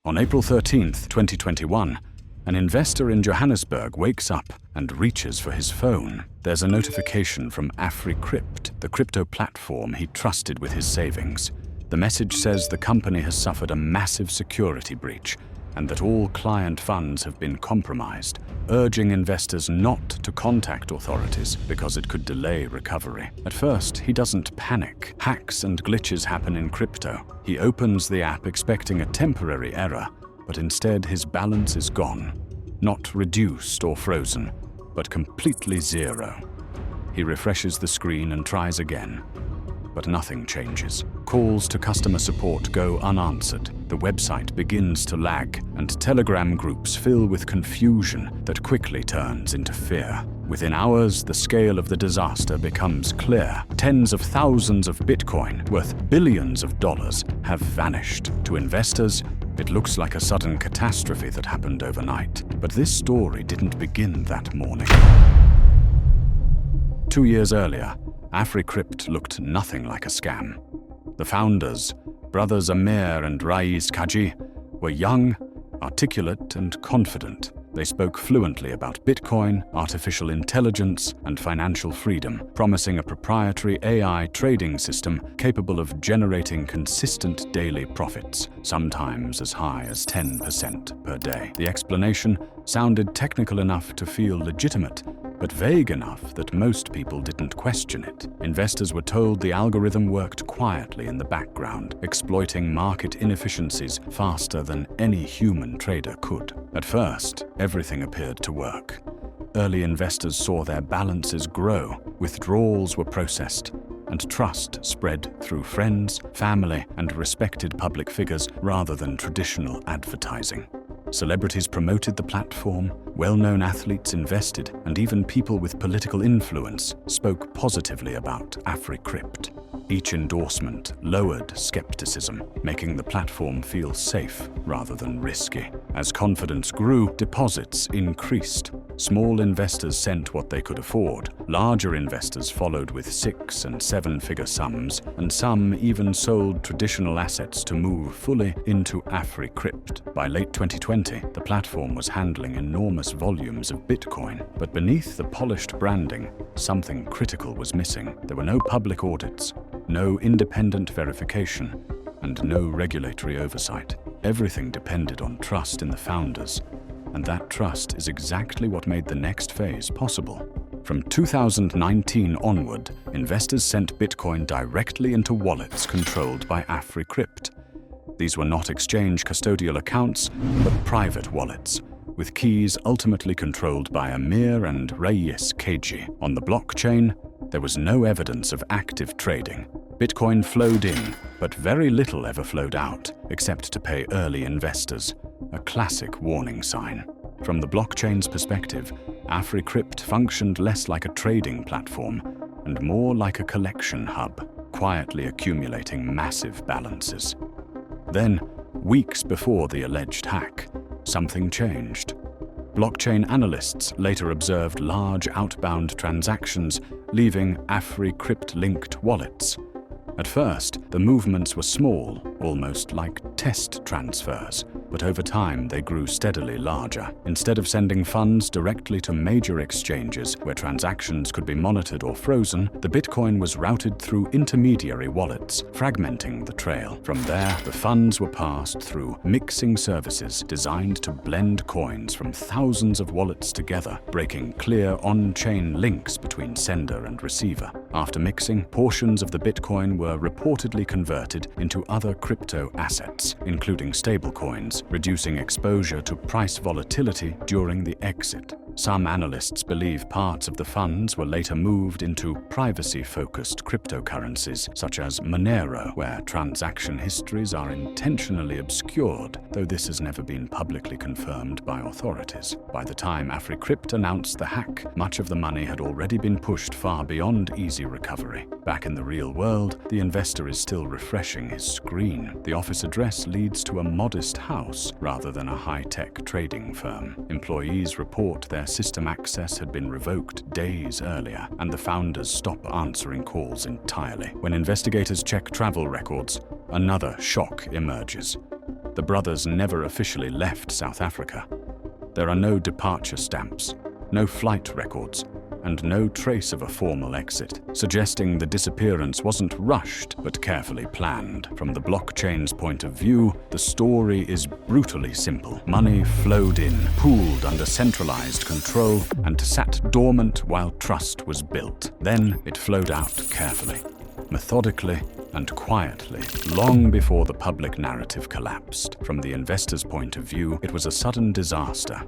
On April 13, 2021, an investor in Johannesburg wakes up and reaches for his phone. There's a notification from AfriCrypt, the crypto platform he trusted with his savings. The message says the company has suffered a massive security breach and that all client funds have been compromised, urging investors not to contact authorities because it could delay recovery. At first, he doesn't panic. Hacks and glitches happen in crypto. He opens the app expecting a temporary error, but instead his balance is gone. Not reduced or frozen, but completely zero. He refreshes the screen and tries again, but nothing changes. Calls to customer support go unanswered. The website begins to lag, and Telegram groups fill with confusion that quickly turns into fear. Within hours, the scale of the disaster becomes clear. Tens of thousands of Bitcoin, worth billions of dollars, have vanished. To investors, it looks like a sudden catastrophe that happened overnight. But this story didn't begin that morning. 2 years earlier, AfriCrypt looked nothing like a scam. The founders, brothers Amir and Rais Kaji, were young, articulate, and confident. They spoke fluently about Bitcoin, artificial intelligence, and financial freedom, promising a proprietary AI trading system capable of generating consistent daily profits, sometimes as high as 10% per day. The explanation sounded technical enough to feel legitimate, but vague enough that most people didn't question it. Investors were told the algorithm worked quietly in the background, exploiting market inefficiencies faster than any human trader could. At first, everything appeared to work. Early investors saw their balances grow, withdrawals were processed, and trust spread through friends, family, and respected public figures rather than traditional advertising. Celebrities promoted the platform, well-known athletes invested, and even people with political influence spoke positively about AfriCrypt. Each endorsement lowered skepticism, making the platform feel safe rather than risky. As confidence grew, deposits increased. Small investors sent what they could afford. Larger investors followed with 6- and 7-figure sums, and some even sold traditional assets to move fully into AfriCrypt. By late 2020, the platform was handling enormous volumes of Bitcoin. But beneath the polished branding, something critical was missing. There were no public audits, no independent verification, and no regulatory oversight. Everything depended on trust in the founders, and that trust is exactly what made the next phase possible. From 2019 onward, investors sent Bitcoin directly into wallets controlled by AfriCrypt. These were not exchange custodial accounts, but private wallets, with keys ultimately controlled by Amir and Rais Kaji. On the blockchain, there was no evidence of active trading. Bitcoin flowed in, but very little ever flowed out, except to pay early investors, a classic warning sign. From the blockchain's perspective, AfriCrypt functioned less like a trading platform and more like a collection hub, quietly accumulating massive balances. Then, weeks before the alleged hack, something changed. Blockchain analysts later observed large outbound transactions leaving AfriCrypt-linked wallets. At first, the movements were small, almost like test transfers, but over time they grew steadily larger. Instead of sending funds directly to major exchanges where transactions could be monitored or frozen, the Bitcoin was routed through intermediary wallets, fragmenting the trail. From there, the funds were passed through mixing services designed to blend coins from thousands of wallets together, breaking clear on-chain links between sender and receiver. After mixing, portions of the Bitcoin were reportedly converted into other crypto assets, including stablecoins, reducing exposure to price volatility during the exit. Some analysts believe parts of the funds were later moved into privacy-focused cryptocurrencies, such as Monero, where transaction histories are intentionally obscured, though this has never been publicly confirmed by authorities. By the time AfriCrypt announced the hack, much of the money had already been pushed far beyond easy recovery. Back in the real world, the investor is still refreshing his screen. The office address leads to a modest house rather than a high-tech trading firm. Employees report their system access had been revoked days earlier, and the founders stop answering calls entirely. When investigators check travel records, another shock emerges. The brothers never officially left South Africa. There are no departure stamps, no flight records, and no trace of a formal exit, suggesting the disappearance wasn't rushed but carefully planned. From the blockchain's point of view, the story is brutally simple. Money flowed in, pooled under centralized control, and sat dormant while trust was built. Then it flowed out carefully, methodically, and quietly, long before the public narrative collapsed. From the investor's point of view, it was a sudden disaster.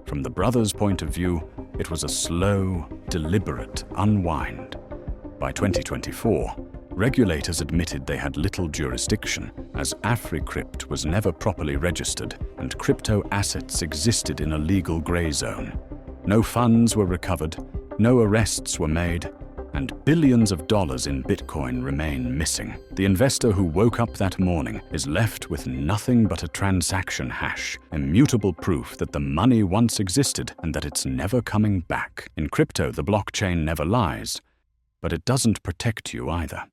From the brothers' point of view, it was a slow, deliberate unwind. By 2024, regulators admitted they had little jurisdiction, as AfriCrypt was never properly registered and crypto assets existed in a legal gray zone. No funds were recovered, no arrests were made, and billions of dollars in Bitcoin remain missing. The investor who woke up that morning is left with nothing but a transaction hash, immutable proof that the money once existed and that it's never coming back. In crypto, the blockchain never lies, but it doesn't protect you either.